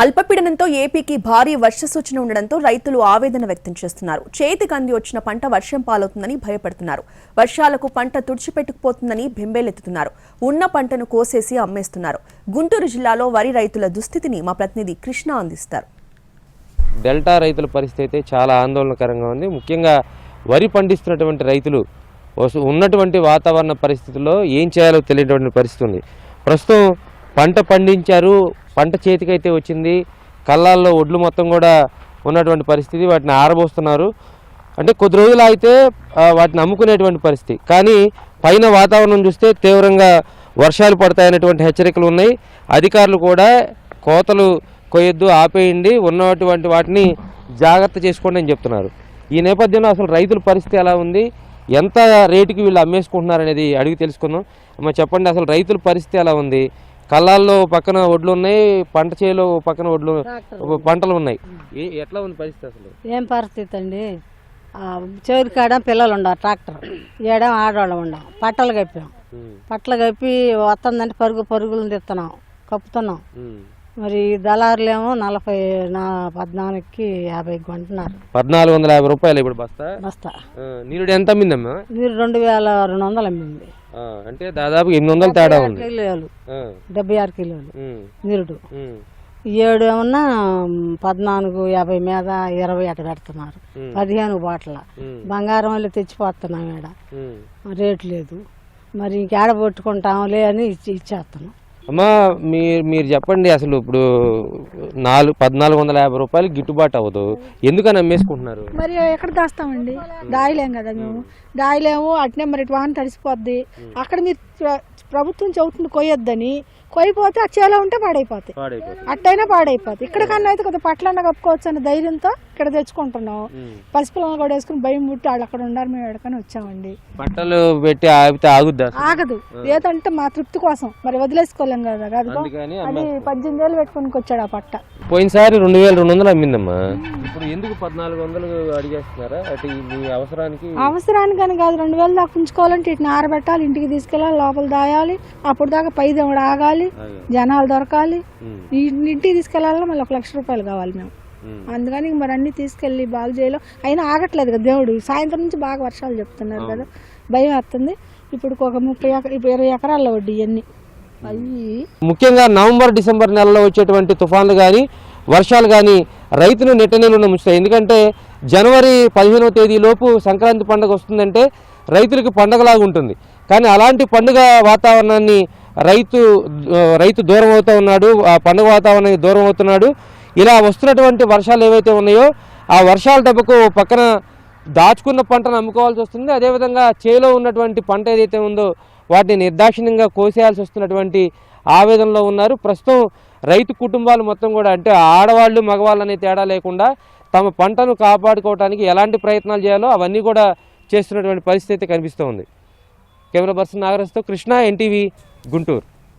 అల్పపీడనంతో ఏపీకి భారీ వర్ష సూచన ఉండడంతో రైతులు ఆవేదన వ్యక్తం చేస్తున్నారు. చేతికి అంది వచ్చిన పంట వర్షం పాలవుతుందని భయపడుతున్నారు. వర్షాలకు పంట తుడిచిపెట్టుకుపోతుందని బెంబేలెత్తుతున్నారు. ఉన్న పంటను కోసేసి అమ్మేస్తున్నారు. గుంటూరు జిల్లాలో వరి రైతుల దుస్థితిని మా ప్రతినిధి కృష్ణ అందిస్తారు. డెల్టా రైతుల పరిస్థితి అయితే చాలా ఆందోళనకరంగా ఉంది. ముఖ్యంగా వరి పండిస్తున్నటువంటి రైతులు ఉన్నటువంటి వాతావరణ పరిస్థితుల్లో ఏం చేయాలో తెలియనటువంటి పరిస్థితి ఉంది. ప్రస్తుతం పంట పండించారు, పంట చేతికైతే వచ్చింది, కళ్ళాల్లో ఒడ్లు మొత్తం కూడా ఉన్నటువంటి పరిస్థితి. వాటిని ఆరబోస్తున్నారు. అంటే కొద్ది రోజులు అయితే వాటిని అమ్ముకునేటువంటి పరిస్థితి. కానీ పైన వాతావరణం చూస్తే తీవ్రంగా వర్షాలు పడతాయనేటువంటి హెచ్చరికలు ఉన్నాయి. అధికారులు కూడా కోతలు కొయ్యొద్దు, ఆపేయండి, ఉన్నటువంటి వాటిని జాగ్రత్త చేసుకోండి అని చెప్తున్నారు. ఈ నేపథ్యంలో అసలు రైతుల పరిస్థితి ఎలా ఉంది, ఎంత రేటుకి వీళ్ళు అమ్మేసుకుంటున్నారు అనేది అడిగి తెలుసుకుందాం. అమ్మ చెప్పండి, అసలు రైతుల పరిస్థితి ఎలా ఉంది? కళ్ళాల్లో పక్కన ఒడ్లు ఉన్నాయి, పంట చేలో పక్కన ఒడ్లు పంటలు ఉన్నాయి. ఎట్లా ఉంది పరిస్థితి? అసలు ఏం పరిస్థితి అండి? చెవురు కాడ పిల్లలు ఉండవు, ట్రాక్టర్ ఏడం ఆడవాళ్ళం ఉండవు. పట్టలు కప్పాం, పట్టలు కప్పి వస్తుందంటే పరుగులు తెస్తున్నాం, కప్పుతున్నాం. మరి దళారులేమో 14కి 50 కొంటున్నారు. 1450 రూపాయలు ఇప్పుడు బస్తా. నీరుడు ఎంత అమ్మిందమ్మా? నీరు 2200 అమ్మింది. అంటే దాదాపు 800 తేడా ఉంది. 76 కిలోలు నీరుడు. 7 ఏమన్నా 1450 మీద 20 అట్ట పెడుతున్నారు. 15 బాటల బంగారం వాళ్ళు తెచ్చిపోతున్నాం. ఈడ రేటు లేదు, మరి ఇంకేడ పట్టుకుంటాంలే అని ఇచ్చేస్తున్నాం. అమ్మా మీరు చెప్పండి, అసలు ఇప్పుడు 1450 రూపాయలు గిట్టుబాటు అవ్వదు, ఎందుకని అమ్మేసుకుంటున్నారు? మరి ఎక్కడ దాస్తామండి? దాయలేం కదా మేము, దాయలేము. అట్నే మరి వాహనం తడిసిపోద్ది. అక్కడ మీరు ప్రభుత్వం చెబుతుంది కొయ్యొద్దని, కొయ్యిపోతే ఆ చేలో ఉంటే పాడైపోతాయి, అట్టయినా పాడైపోతాయి. ఇక్కడ కన్నా అయితే కొద్దిగా పట్లన్నా కప్పుకోవచ్చు అనే ధైర్యంతో ఇక్కడ తెచ్చుకుంటున్నాం. పసిపిల్లలు కూడా వేసుకుని భయం పుట్టి వాళ్ళు అక్కడ ఉండారు, మేము ఎక్కడికైనా వచ్చామండి. బట్టలు పెట్టి ఆగితే ఆగుద్దా? ఆగదు. ఏదంటే మా తృప్తి కోసం మరి వదిలేసుకోలేం కదా. అది 18 ఏళ్ళు పెట్టుకుని వచ్చాడు ఆ పట్ట. పోయినసారి 2200 అమ్మిందమ్మా, ఇప్పుడు ఎందుకు 1400 అడిగేస్తున్నారా? అటు మీ అవసరానికని కాదు, 2000 దాకా ఉంచుకోవాలంటే ఇటు ఆరబెట్టాలి, ఇంటికి తీసుకెళ్ళాలి, లోపల దాయాలి, అప్పుడు దాకా పై దేవుడు ఆగాలి, జనాలు దొరకాలి, ఇంటికి తీసుకెళ్లాలన్నా మళ్ళీ 1 లక్ష రూపాయలు కావాలి మేము. అందుకని మరి అన్ని తీసుకెళ్లి బాగు చేయలేం. అయినా ఆగట్లేదు కదా దేవుడు. సాయంత్రం నుంచి బాగా వర్షాలు చెప్తున్నారు కదా, భయం వస్తుంది. ఇప్పుడు ఒక 20 ఎకరాల్లో వడ్డీ ఇవన్నీ అయ్యి. ముఖ్యంగా నవంబర్ డిసెంబర్ నెలలో వచ్చేటువంటి తుఫాన్లు కానీ వర్షాలు కానీ రైతులు నెట్టనీళ్ళు ముంచుతాయి. ఎందుకంటే జనవరి 15వ తేదీ లోపు సంక్రాంతి పండుగ వస్తుందంటే రైతులకు పండుగలాగా ఉంటుంది. కానీ అలాంటి పండుగ వాతావరణాన్ని రైతు దూరం అవుతూ ఉన్నాడు, ఆ పండుగ వాతావరణానికి దూరం అవుతున్నాడు. ఇలా వస్తున్నటువంటి వర్షాలు ఏవైతే ఉన్నాయో ఆ వర్షాల దెబ్బకు పక్కన దాచుకున్న పంటను అమ్ముకోవాల్సి వస్తుంది. అదేవిధంగా చేలో ఉన్నటువంటి పంట ఏదైతే ఉందో వాటిని నిర్దాక్షిణ్యంగా కోసేయాల్సి వస్తున్నటువంటి ఆవేదనలో ఉన్నారు. ప్రస్తుతం రైతు కుటుంబాలు మొత్తం కూడా, అంటే ఆడవాళ్ళు మగవాళ్ళు అనే తేడా లేకుండా తమ పంటను కాపాడుకోవడానికి ఎలాంటి ప్రయత్నాలు చేయాలో అవన్నీ కూడా చేస్తున్నటువంటి పరిస్థితి కనిపిస్తూ ఉంది. కెమెరా పర్సన్ నాగరాజ్తో కృష్ణ, ఎన్టీవీ, గుంటూరు.